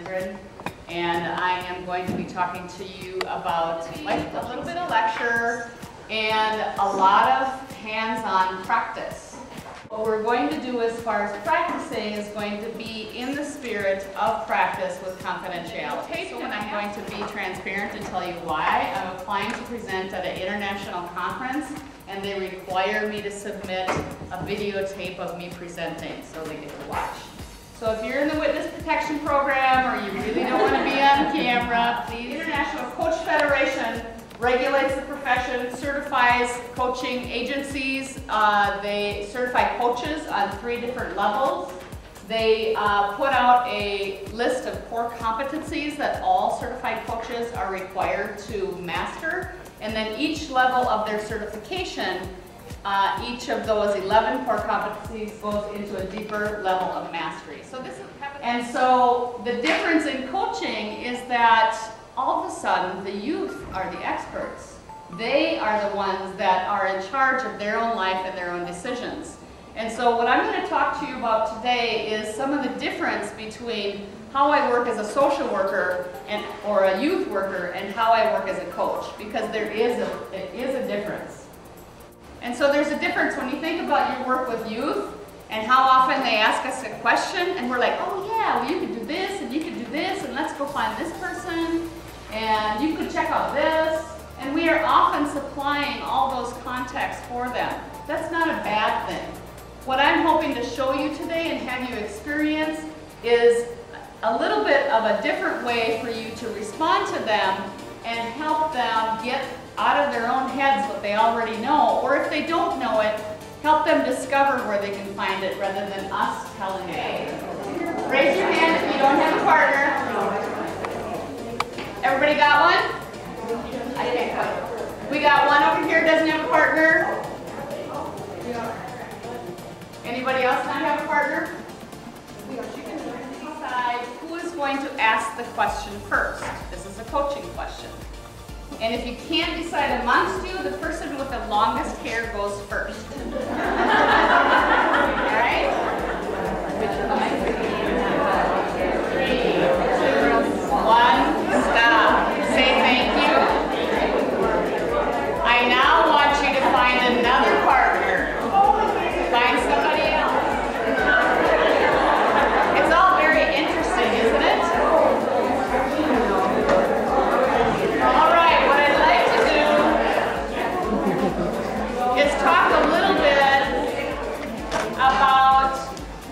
Lindgren, and I am going to be talking to you about a little bit of lecture and a lot of hands-on practice. What we're going to do as far as practicing is going to be in the spirit of practice with confidentiality. So I'm going to be transparent and tell you why. I'm applying to present at an international conference, and they require me to submit a videotape of me presenting so they get to watch. So if you're in the witness protection program or you really don't want to be on camera, the International Coach Federation regulates the profession, certifies coaching agencies. They certify coaches on 3 different levels. They put out a list of core competencies that all certified coaches are required to master. And then each level of their certification, each of those 11 core competencies goes into a deeper level of mastery. And so the difference in coaching is that all of a sudden the youth are the experts. They are the ones that are in charge of their own life and their own decisions. And so what I'm going to talk to you about today is some of the difference between how I work as a social worker or a youth worker and how I work as a coach, because it is a difference. And so there's a difference when you think about your work with youth and how often they ask us a question and we're like, oh yeah, well you could do this and you could do this and let's go find this person and you could check out this. And we are often supplying all those contexts for them. That's not a bad thing. What I'm hoping to show you today and have you experience is a little bit of a different way for you to respond to them and help them get out of their own heads what they already know, or if they don't know it, help them discover where they can find it rather than us telling them. Raise your hand if you don't have a partner. Everybody got one? I can't. We got one over here doesn't have a partner. Anybody else not have a partner? Decide who is going to ask the question first. This is a coaching question. And if you can't decide amongst you, the person with the longest hair goes first. All right? 3, 2, 1, stop. Say thank you. I now want you to find another partner. Find somebody else. It's all very interesting, isn't it? All right, what I'd like to do is talk a little bit about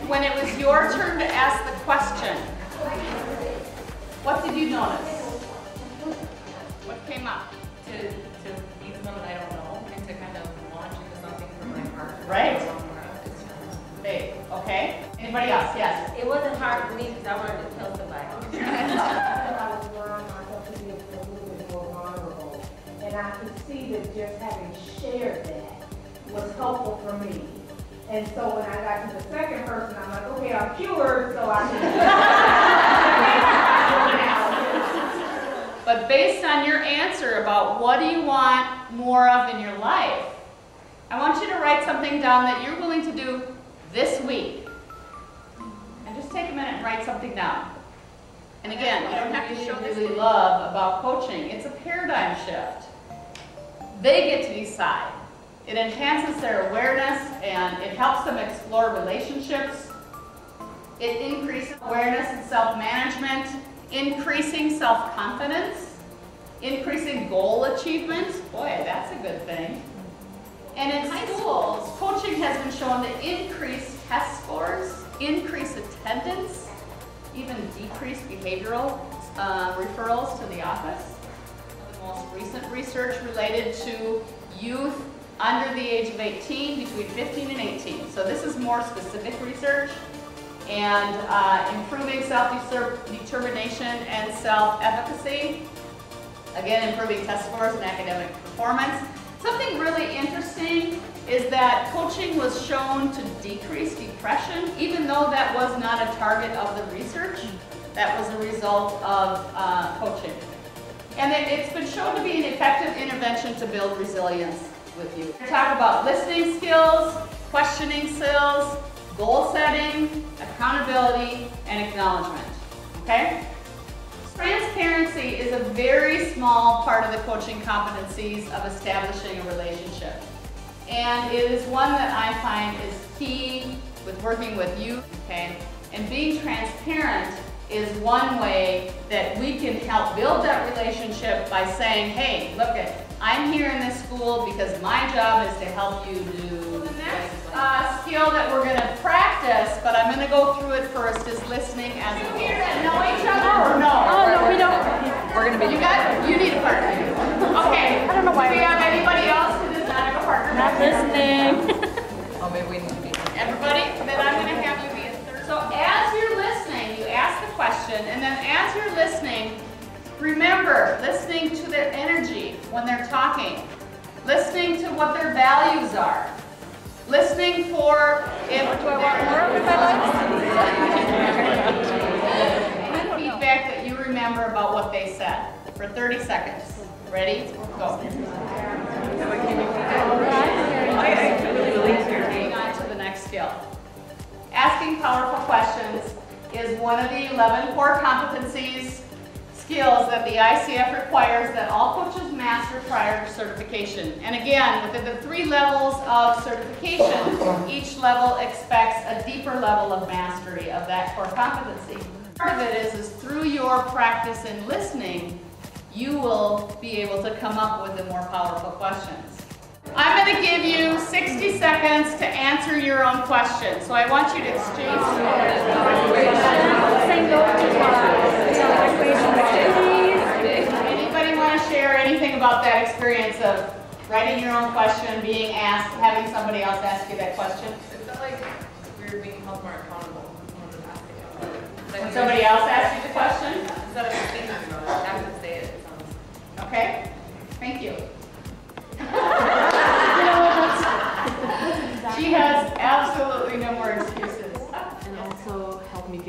when it was your turn to ask the question. What did you notice? What came up? To meet someone I don't know and to kind of launch into something from my heart. Right. Hey, okay. Anybody else? Yes. It wasn't hard for me because I wanted to tell somebody. I was around myself to be a little bit more vulnerable, and I could see that just having shared that was helpful for me. And so when I got to the second person, I'm like, okay, I'm cured, so I can. But based on your answer about what do you want more of in your life, I want you to write something down that you're willing to do this week. And just take a minute and write something down. And again, you don't have to show this really love about coaching. It's a paradigm shift. They get to decide. It enhances their awareness and it helps them explore relationships. It increases awareness and self-management, increasing self-confidence, increasing goal achievement. Boy, that's a good thing. And in high schools, coaching has been shown to increase test scores, increase attendance, even decrease behavioral referrals to the office. The most recent research related to youth under the age of 18, between 15 and 18. So this is more specific research. And improving self-determination and self-efficacy. Again, improving test scores and academic performance. Something really interesting is that coaching was shown to decrease depression, even though that was not a target of the research. That was a result of coaching. And it's been shown to be an effective intervention to build resilience with you. We talk about listening skills, questioning skills, goal setting, accountability, and acknowledgement. Okay? Transparency is a very small part of the coaching competencies of establishing a relationship. And it is one that I find is key with working with you, okay? And being transparent is one way that we can help build that relationship by saying, hey, look I'm here in this school because my job is to help you do the next skill that we're going to practice, but I'm going to go through it first, is listening as a whole. Here that know each other or no? Oh, no, we don't. We're going to be. You need a partner. Okay. I don't know why. Do we have anybody else who does not have a partner? Not listening. Oh, maybe we need to be. Everybody? Then I'm going to have you be a third. So as you're listening, you ask the question, and then as you're listening, remember listening to their energy when they're talking, listening to what their values are, listening for if Do I want more with my life? feedback that you remember about what they said for 30 seconds. Ready? Go. Moving on to the next skill. Asking powerful questions is one of the 11 core competencies, skills that the ICF requires that all coaches master prior to certification. And again, within the 3 levels of certification, each level expects a deeper level of mastery of that core competency. Part of it is through your practice in listening, you will be able to come up with the more powerful questions. I'm going to give you 60 seconds to answer your own question. So I want you to exchange. Anybody want to share anything about that experience of writing your own question, being asked, having somebody else ask you that question? It felt like we were being held more accountable When somebody else asks you the question? Instead of thinking about it, having to say it, it sounds. Okay, thank you. She has absolutely no more excuses. And also help me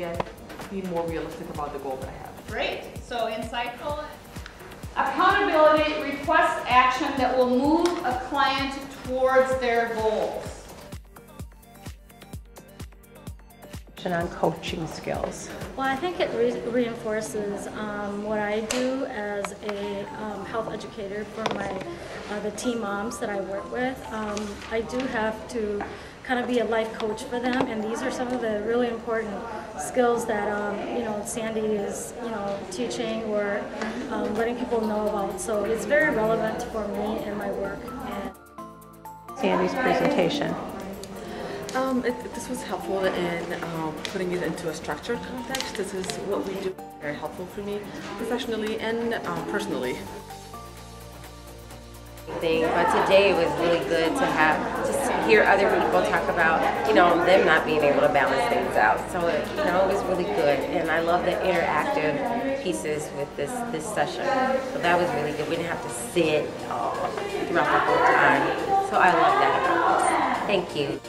be more realistic about the goal that I have. Great, so insightful. Accountability requests action that will move a client towards their goals. On coaching skills. Well, I think it reinforces what I do as a health educator for the teen moms that I work with. I do have to kind of be a life coach for them, and these are some of the really important skills that Sandi is teaching or letting people know about. So it's very relevant for me in my work. Sandi's presentation. This was helpful in putting it into a structured context. This is what we do. Very helpful for me professionally and personally. But today it was really good to hear other people talk about, them not being able to balance things out. So, it was really good. And I love the interactive pieces with this session. So that was really good. We didn't have to sit throughout the whole time. So I love that about this. Thank you.